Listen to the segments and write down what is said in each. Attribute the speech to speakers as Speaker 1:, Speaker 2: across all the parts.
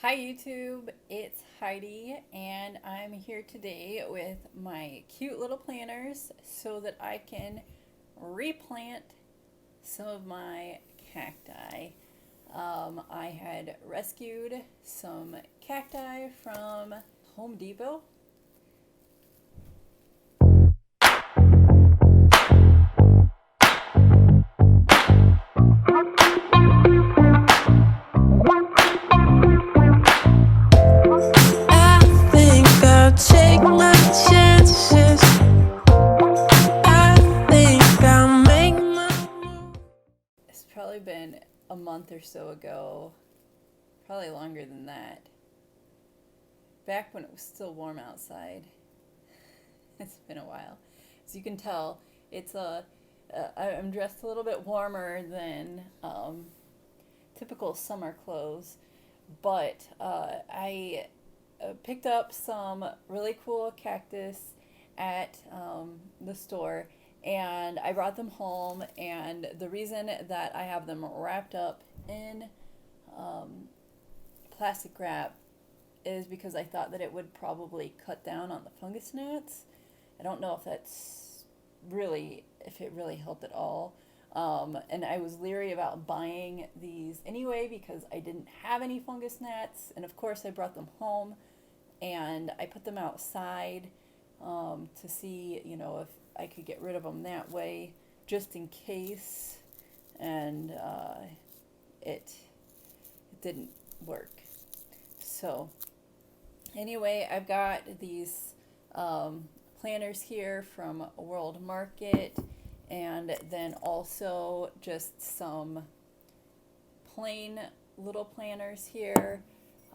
Speaker 1: Hi YouTube, it's Heidi and I'm here today with my cute little planters so that I can replant some of my cacti. I had rescued some cacti from Home Depot.
Speaker 2: I think I'll take my chances. I think I'll make my move.
Speaker 1: It's probably been a month or so ago, probably longer than that, back when it was still warm outside. It's been a while. As you can tell, I'm dressed a little bit warmer than typical summer clothes, but I picked up some really cool cactus at the store, and I brought them home. And the reason that I have them wrapped up in um, plastic wrap is because I thought that it would probably cut down on the fungus gnats. I don't know if it really helped at all. And I was leery about buying these anyway because I didn't have any fungus gnats. And of course, I brought them home and I put them outside to see, if I could get rid of them that way, just in case. And it didn't work. So anyway, I've got these planters here from World Market, and then also just some plain little planters here.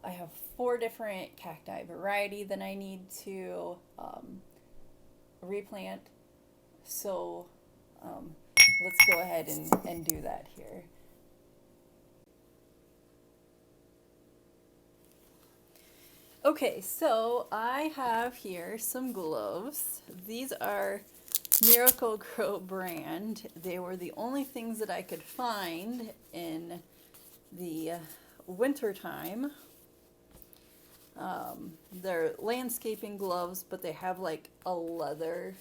Speaker 1: I have 4 different cacti variety that I need to replant. So let's go ahead and do that here. Okay, so I have here some gloves. These are Miracle Grow brand. They were the only things that I could find in the winter time. They're landscaping gloves, but they have like a leather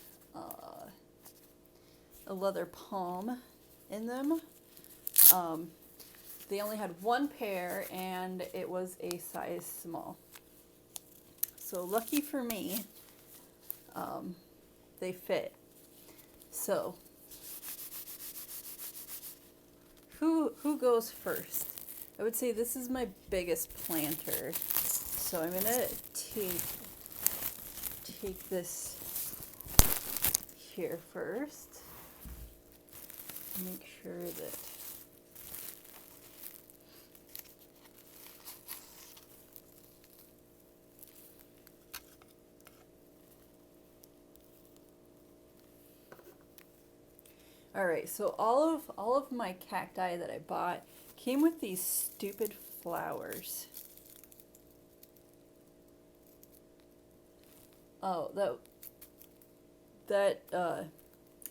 Speaker 1: palm in them. They only had 1 pair, and it was a size small. So lucky for me, they fit. So who goes first? I would say this is my biggest planter. So I'm gonna take this here first. Make sure that all right, so all of my cacti that I bought came with these stupid flowers. Oh, that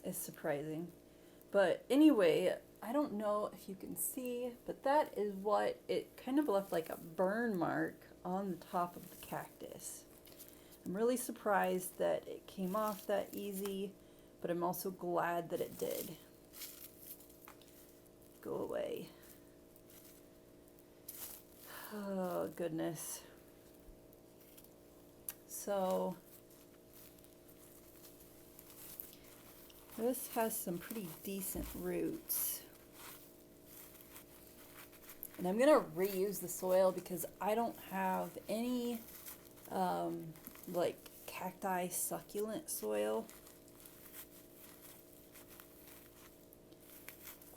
Speaker 1: is surprising. But anyway, I don't know if you can see, but that is what it kind of left, like a burn mark on the top of the cactus. I'm really surprised that it came off that easy, but I'm also glad that it did. Go away. Oh, goodness. So this has some pretty decent roots. And I'm going to reuse the soil because I don't have any like cacti succulent soil.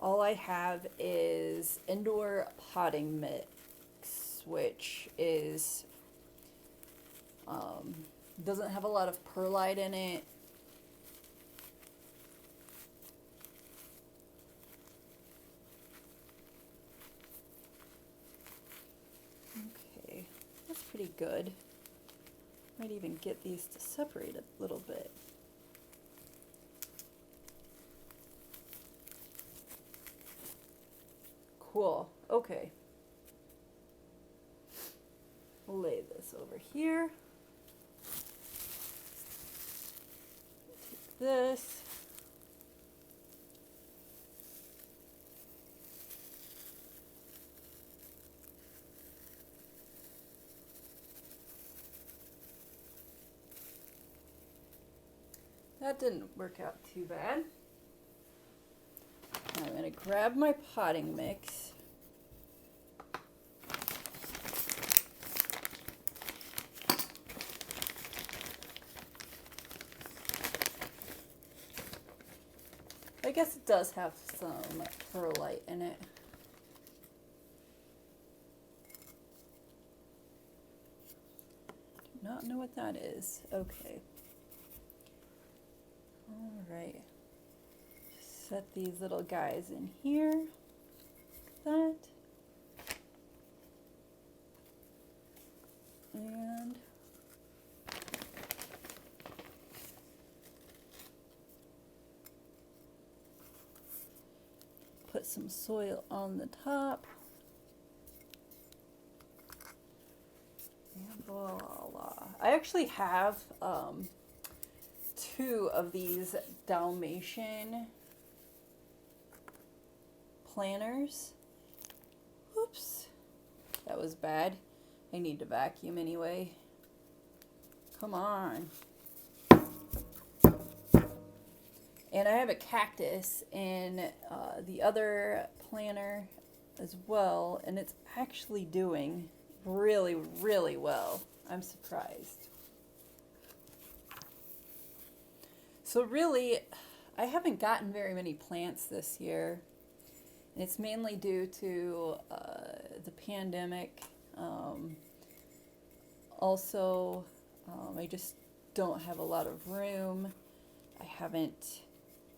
Speaker 1: All I have is indoor potting mix, which is doesn't have a lot of perlite in it. Okay, that's pretty good. Might even get these to separate a little bit. Cool. Okay. lay this over here. Take this. That didn't work out too bad. Now I'm going to grab my potting mix. I guess it does have some perlite in it. Do not know what that is. Okay. Alright. Set these little guys in here. Like that. And put some soil on the top. And voila. I actually have two of these Dalmatian planters. Oops, that was bad. I need to vacuum anyway. Come on. And I have a cactus in the other planter as well, and it's actually doing really, really well. I'm surprised. So really, I haven't gotten very many plants this year. And it's mainly due to the pandemic. Also, I just don't have a lot of room. I haven't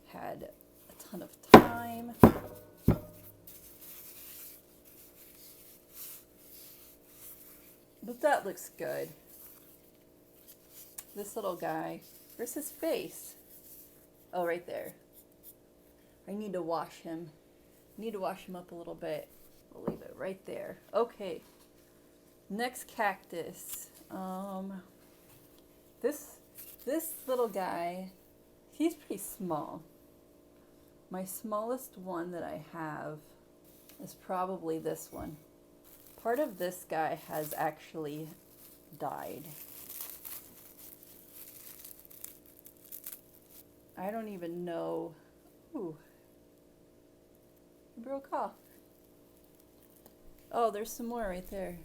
Speaker 1: had a ton of time. But that looks good. This little guy, where's his face? Oh, right there. I need to wash him. Need to wash him up a little bit. We'll leave it right there. Okay. Next cactus. This little guy, he's pretty small. My smallest one that I have is probably this one. Part of this guy has actually died. I don't even know. Ooh. It broke off. Oh, there's some more right there.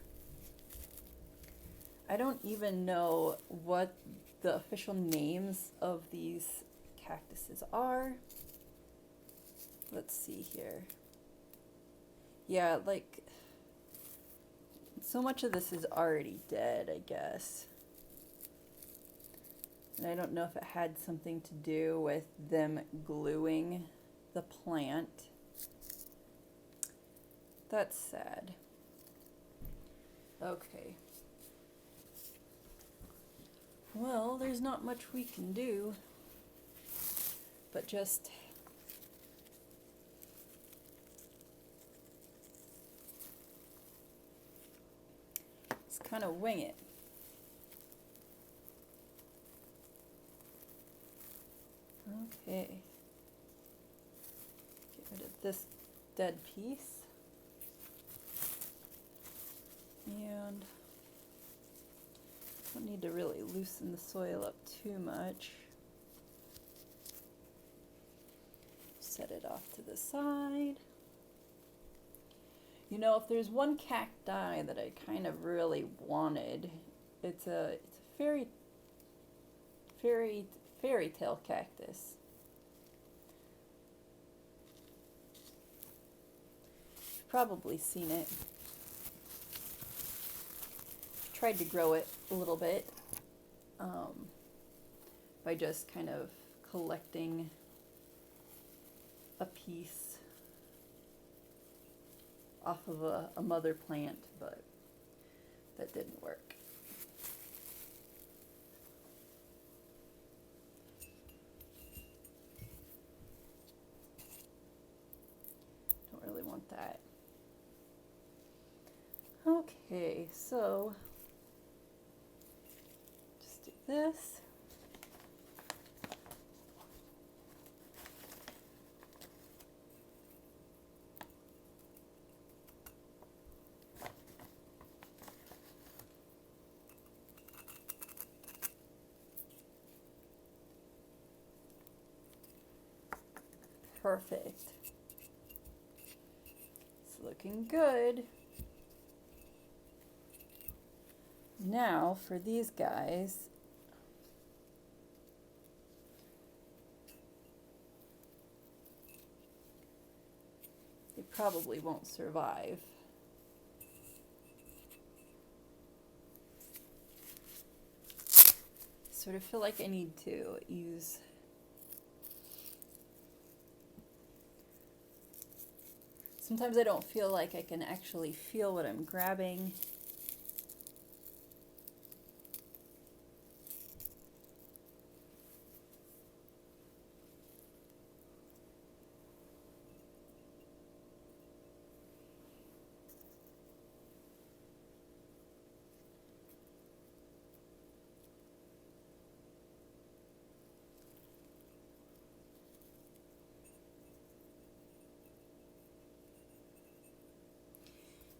Speaker 1: I don't even know what the official names of these cactuses are. Let's see here. Yeah, like, so much of this is already dead, I guess. And I don't know if it had something to do with them gluing the plant. That's sad. Okay. Well, there's not much we can do, but just kind of wing it. Okay. Get rid of this dead piece. And don't need to really loosen the soil up too much. Set it off to the side. You know, if there's one cacti that I kind of really wanted, it's a fairy tale cactus. You've probably seen it. Tried to grow it a little bit by just kind of collecting a piece off of a mother plant, but that didn't work. Don't really want that. Okay, so this. Perfect. It's looking good. Now for these guys, they probably won't survive. Sort of feel like I need to use sometimes I don't feel like I can actually feel what I'm grabbing.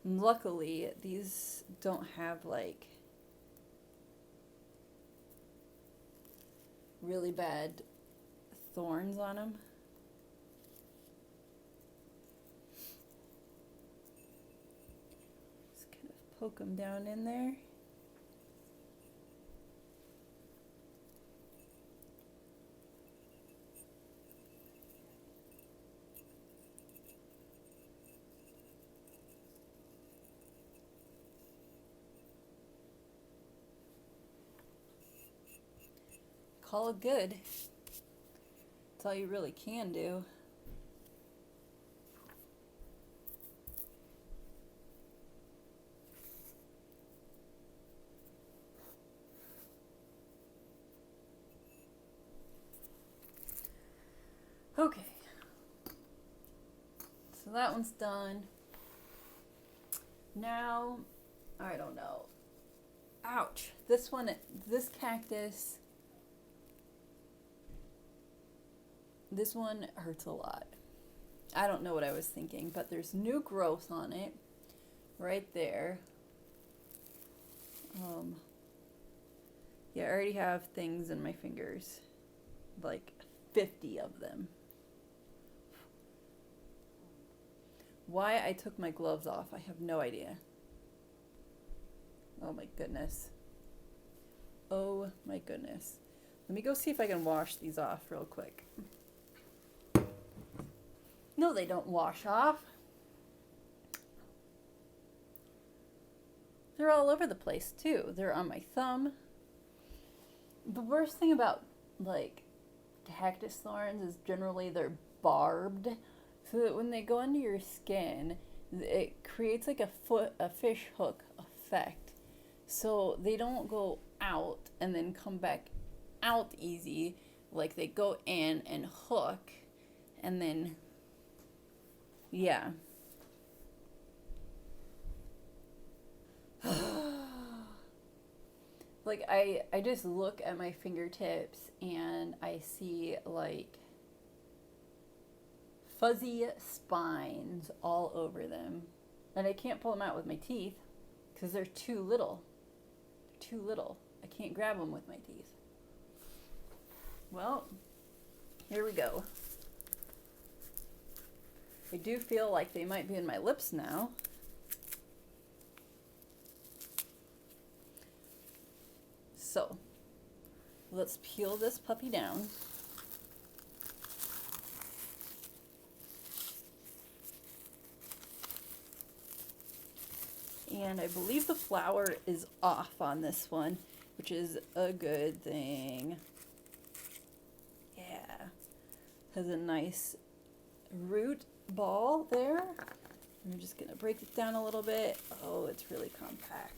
Speaker 1: And luckily, these don't have like really bad thorns on them. Just kind of poke them down in there. Call it good. That's all you really can do. Okay. So that one's done. Now, I don't know. Ouch. This one, this cactus, this one hurts a lot. I don't know what I was thinking, but there's new growth on it right there. Yeah, I already have things in my fingers, like 50 of them. Why I took my gloves off, I have no idea. Oh my goodness. Oh my goodness. Let me go see if I can wash these off real quick. No, they don't wash off. They're all over the place too. They're on my thumb. The worst thing about like cactus thorns is generally they're barbed, so that when they go into your skin, it creates like a fish hook effect. So they don't go out and then come back out easy. Like they go in and hook, and then yeah. Like I just look at my fingertips and I see like fuzzy spines all over them. And I can't pull them out with my teeth because they're too little. They're too little. I can't grab them with my teeth. Well, here we go. I do feel like they might be in my lips now. So, let's peel this puppy down. And I believe the flower is off on this one, which is a good thing. Yeah. Has a nice root ball there. I'm just going to break it down a little bit. Oh, it's really compact.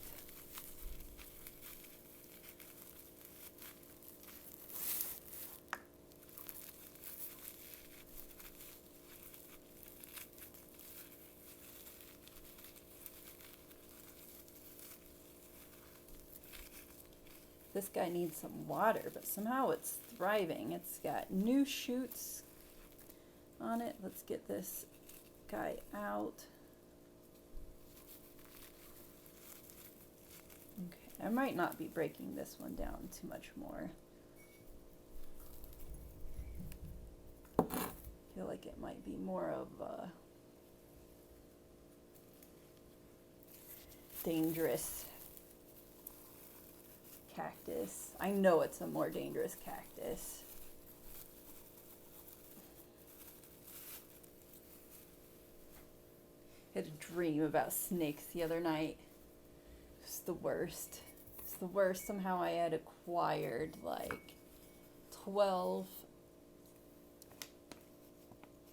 Speaker 1: This guy needs some water, but somehow it's thriving. It's got new shoots on it. Let's get this guy out. Okay, I might not be breaking this one down too much more. I feel like it might be more of a dangerous cactus. I know it's a more dangerous cactus. I had a dream about snakes the other night. It's the worst. It's the worst. Somehow I had acquired like 12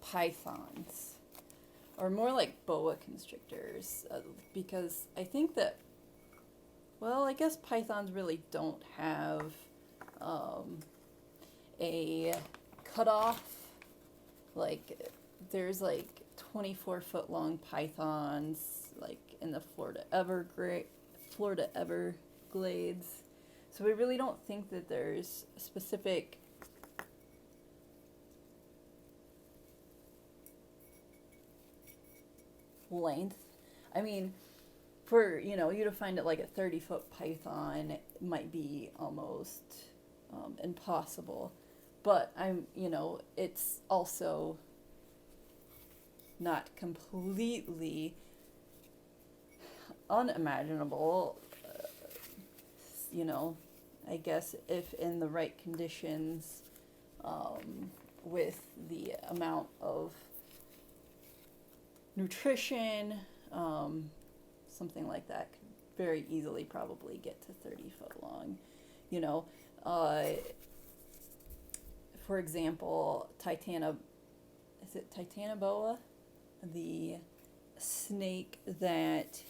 Speaker 1: pythons, or more like boa constrictors, because I think that, well, I guess pythons really don't have a cutoff. Like, there's like 24-foot long pythons, like in the Florida Everglades. So we really don't think that there's a specific length. I mean, for you to find it like a 30-foot python, it might be almost impossible. But it's also not completely unimaginable. I guess if in the right conditions, with the amount of nutrition, something like that could very easily probably get to 30 foot long. For example, is it Titanoboa? The snake that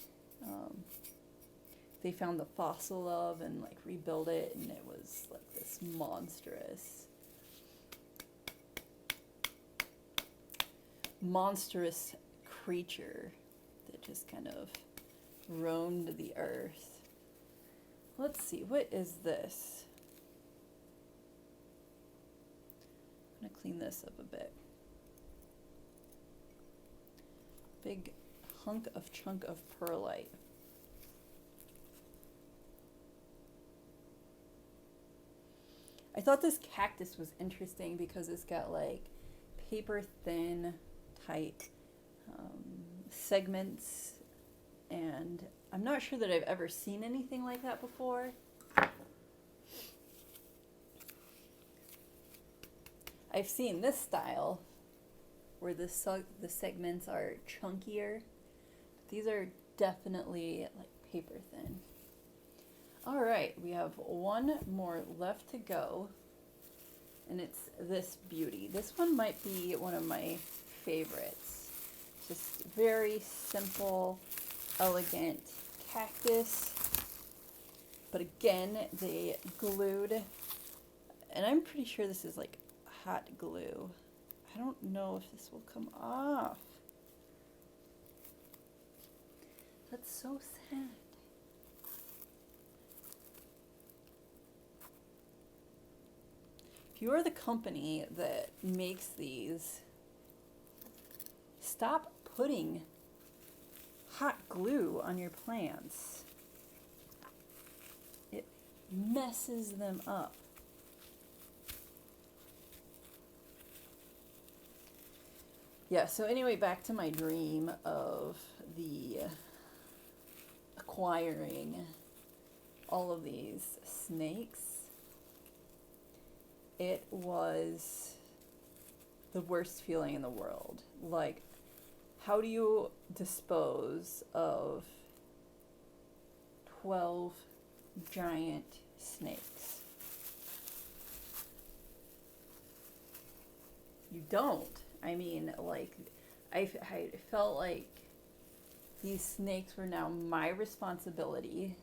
Speaker 1: they found the fossil of and like rebuilt it, and it was like this monstrous creature that just kind of roamed the earth. Let's see, what is this? I'm gonna clean this up a bit. Big chunk of perlite. I thought this cactus was interesting because it's got like paper thin type segments, and I'm not sure that I've ever seen anything like that before. I've seen this style where the segments are chunkier. These are definitely like paper thin. All right, we have one more left to go, and it's this beauty. This one might be one of my favorites. Just very simple, elegant cactus. But again, they glued, and I'm pretty sure this is like hot glue. I don't know if this will come off. That's so sad. If you are the company that makes these, stop putting hot glue on your plants. It messes them up. Yeah, so anyway, back to my dream of the acquiring all of these snakes. It was the worst feeling in the world. Like, how do you dispose of 12 giant snakes? You don't. I mean, like, I felt like these snakes were now my responsibility.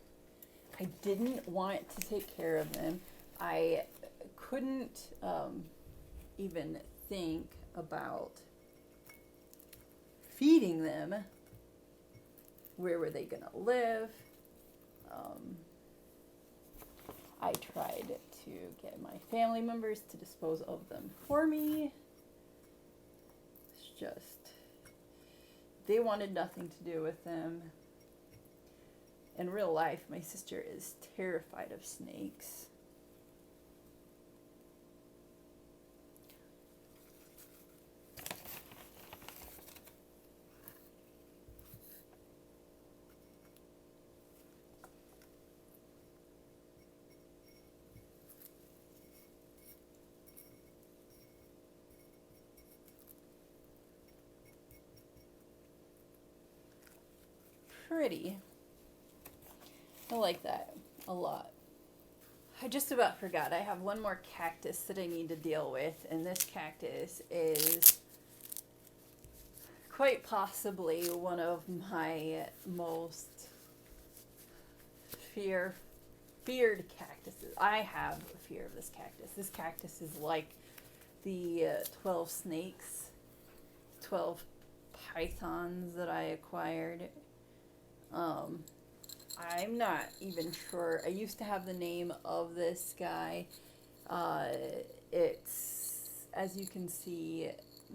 Speaker 1: I didn't want to take care of them. I couldn't even think about feeding them. Where were they gonna live? I tried to get my family members to dispose of them for me. It's just, they wanted nothing to do with them. In real life, my sister is terrified of snakes. Pretty. I like that a lot. I just about forgot. I have one more cactus that I need to deal with, and this cactus is quite possibly one of my most feared cactuses. I have a fear of this cactus. This cactus is like the 12 snakes, 12 pythons that I acquired. I'm not even sure. I used to have the name of this guy. It's, as you can see,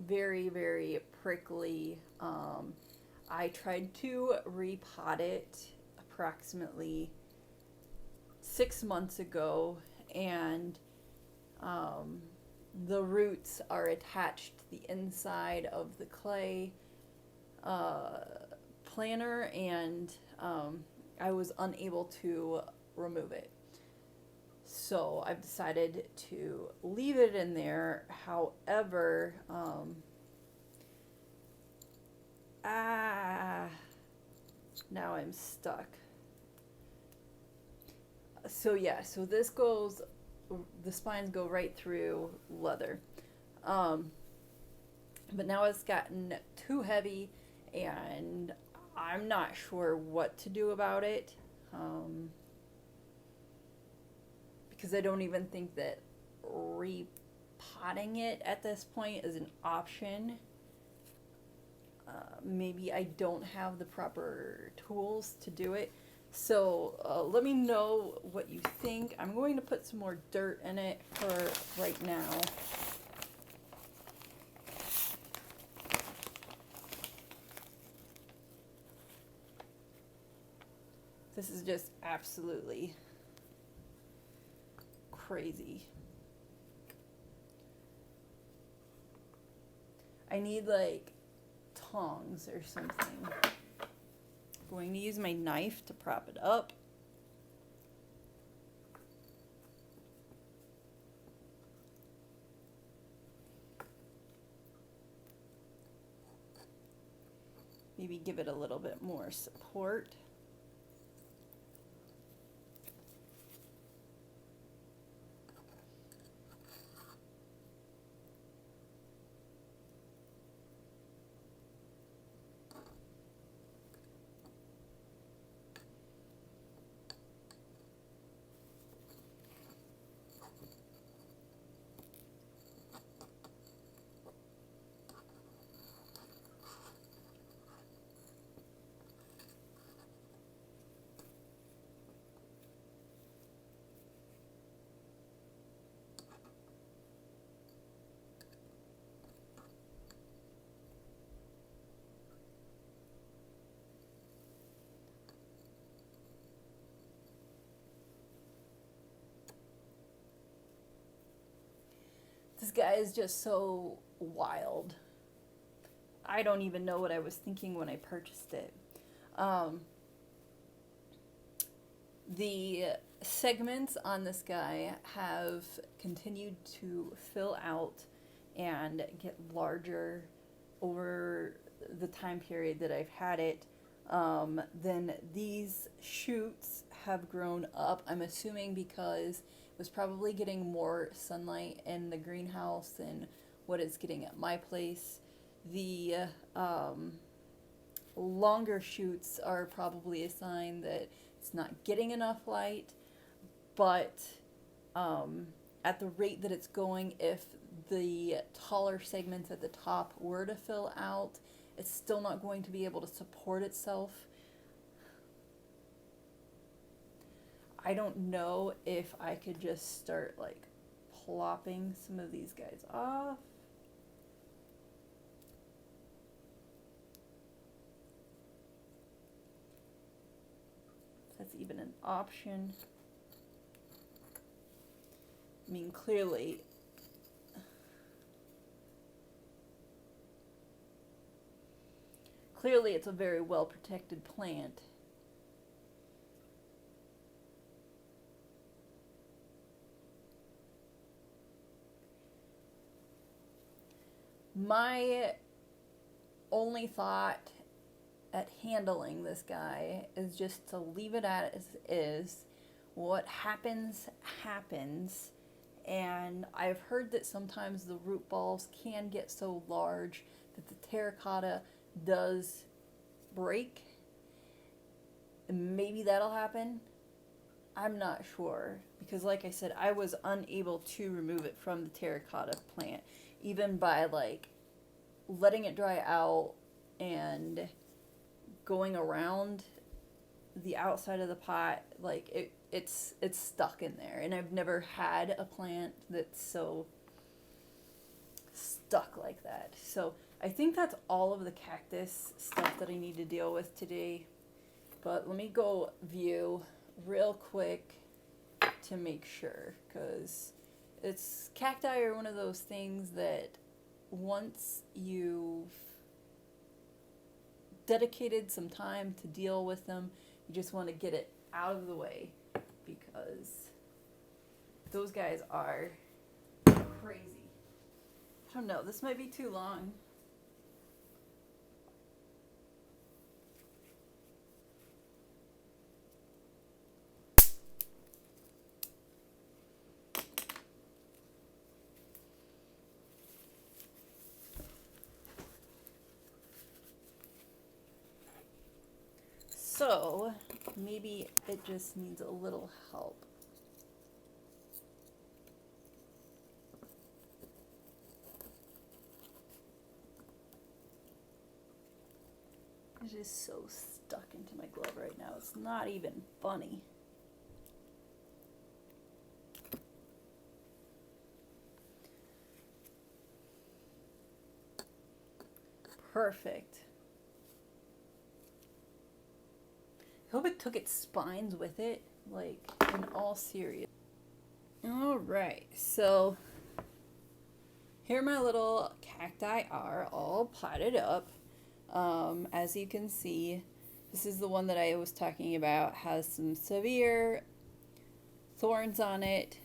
Speaker 1: very, very prickly. I tried to repot it approximately 6 months ago, and the roots are attached to the inside of the clay planter, and I was unable to remove it. So I've decided to leave it in there. However, now I'm stuck. So yeah, so this goes, the spines go right through leather. But now it's gotten too heavy, and I'm not sure what to do about it, because I don't even think that repotting it at this point is an option. Maybe I don't have the proper tools to do it. So let me know what you think. I'm going to put some more dirt in it for right now. This is just absolutely crazy. I need like tongs or something. I'm going to use my knife to prop it up. Maybe give it a little bit more support. This guy is just so wild. I don't even know what I was thinking when I purchased it. The segments on this guy have continued to fill out and get larger over the time period that I've had it. Then these shoots have grown up, I'm assuming because it was probably getting more sunlight in the greenhouse than what it's getting at my place. The longer shoots are probably a sign that it's not getting enough light, but at the rate that it's going, if the taller segments at the top were to fill out, it's still not going to be able to support itself. I don't know if I could just start like plopping some of these guys off. If that's even an option. I mean, clearly it's a very well protected plant. My only thought at handling this guy is just to leave it as is. What happens, happens. And I've heard that sometimes the root balls can get so large that the terracotta does break. Maybe that'll happen. I'm not sure. Because like I said, I was unable to remove it from the terracotta plant. Even by like letting it dry out and going around the outside of the pot, like it's stuck in there. And I've never had a plant that's so stuck like that. So I think that's all of the cactus stuff that I need to deal with today. But let me go view real quick to make sure, because cacti are one of those things that once you've dedicated some time to deal with them, you just want to get it out of the way, because those guys are crazy. I don't know, this might be too long. So maybe it just needs a little help. It is so stuck into my glove right now. It's not even funny. Perfect. I hope it took its spines with it, like, in all serious. Alright, so here my little cacti are all potted up. As you can see, this is the one that I was talking about, has some severe thorns on it.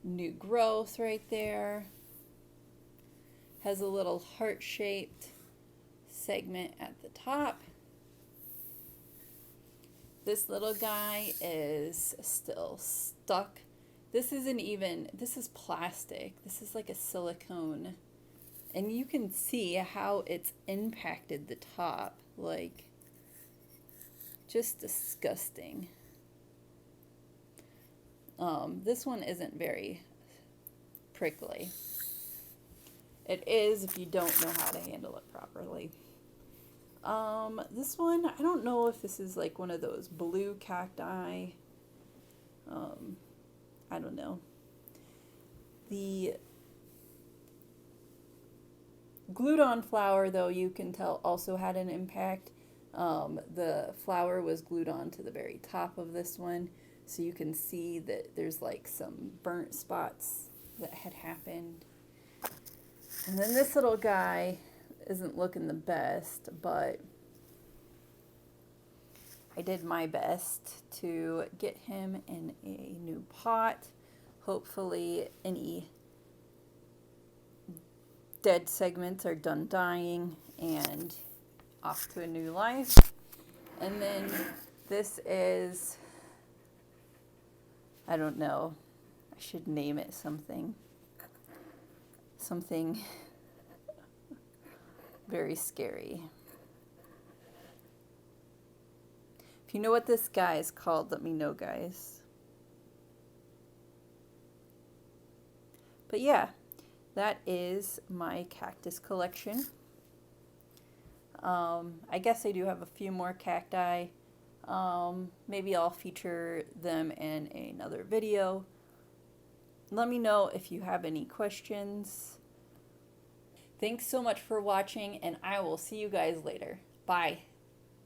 Speaker 1: New growth right there. Has a little heart-shaped segment at the top. This little guy is still stuck. This is plastic. This is like a silicone. And you can see how it's impacted the top. Like, just disgusting. This one isn't very prickly. It is if you don't know how to handle it properly. This one, I don't know if this is like one of those blue cacti. I don't know. The glued-on flower, though, you can tell also had an impact. The flower was glued on to the very top of this one, so you can see that there's like some burnt spots that had happened. And then this little guy isn't looking the best, but I did my best to get him in a new pot. Hopefully any dead segments are done dying and off to a new life. And then this is, I don't know, I should name it something very scary. If you know what this guy is called, let me know, guys. But yeah, that is my cactus collection. I guess I do have a few more cacti. Maybe I'll feature them in another video. Let me know if you have any questions. Thanks so much for watching, and I will see you guys later. Bye.